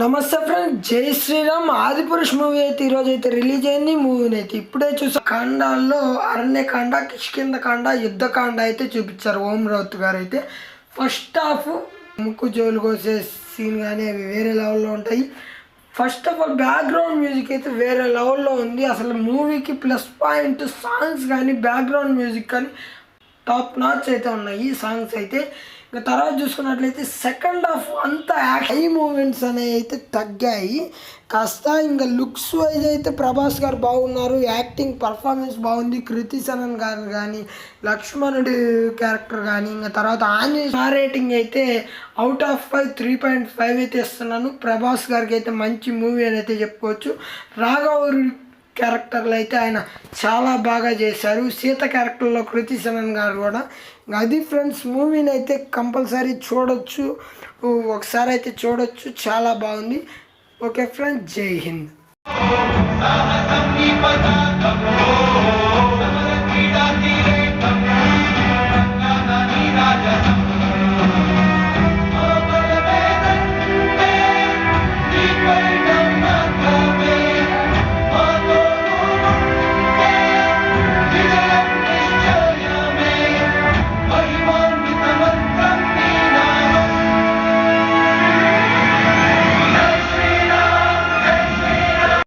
నమస్తే ఫ్రెండ్, జై శ్రీరామ్. ఆదిపురుష్ మూవీ అయితే ఈరోజు అయితే రిలీజ్ అయింది. మూవీని అయితే ఇప్పుడే చూసా. కాండాల్లో అరణ్యకాండ, కిష్కింధకాండ, యుద్ధకాండ అయితే చూపించారు ఓం రౌత్ గారు. అయితే ఫస్ట్ హాఫ్ ముక్కు జోలు కోసే సీన్ కానీ అవి వేరే లెవెల్లో ఉంటాయి. First of all background music అయితే వేరే లెవెల్లో ఉంది. అసలు మూవీకి ప్లస్ పాయింట్ సాంగ్స్ కానీ బ్యాక్గ్రౌండ్ మ్యూజిక్ కానీ టాప్ నాచ్ అయితే ఉన్నాయి ఈ సాంగ్స్ అయితే. ఇంకా తర్వాత చూసుకున్నట్లయితే సెకండ్ హాఫ్ అంతా హై మూమెంట్స్ అనేవి అయితే తగ్గాయి కాస్త. ఇంకా లుక్స్ వైజ్ అయితే ప్రభాస్ గారు బాగున్నారు, యాక్టింగ్ పర్ఫార్మెన్స్ బాగుంది. కృతి సనన్ గారు కానీ, లక్ష్మణుడి క్యారెక్టర్ కానీ, ఇంకా తర్వాత ఆంజనేయ రేటింగ్ అయితే అవుట్ ఆఫ్ 5 3.5 అయితే ఇస్తున్నాను. ప్రభాస్ గారికి అయితే మంచి మూవీ అని అయితే చెప్పుకోవచ్చు. రాఘవరి క్యారెక్టర్లు అయితే ఆయన చాలా బాగా చేశారు. సీత క్యారెక్టర్లో కృతి సనన్ గారు కూడా. అది ఫ్రెండ్స్, మూవీని అయితే కంపల్సరీ చూడొచ్చు, ఒకసారి అయితే చూడొచ్చు, చాలా బాగుంది. ఓకే ఫ్రెండ్స్, జై హింద్.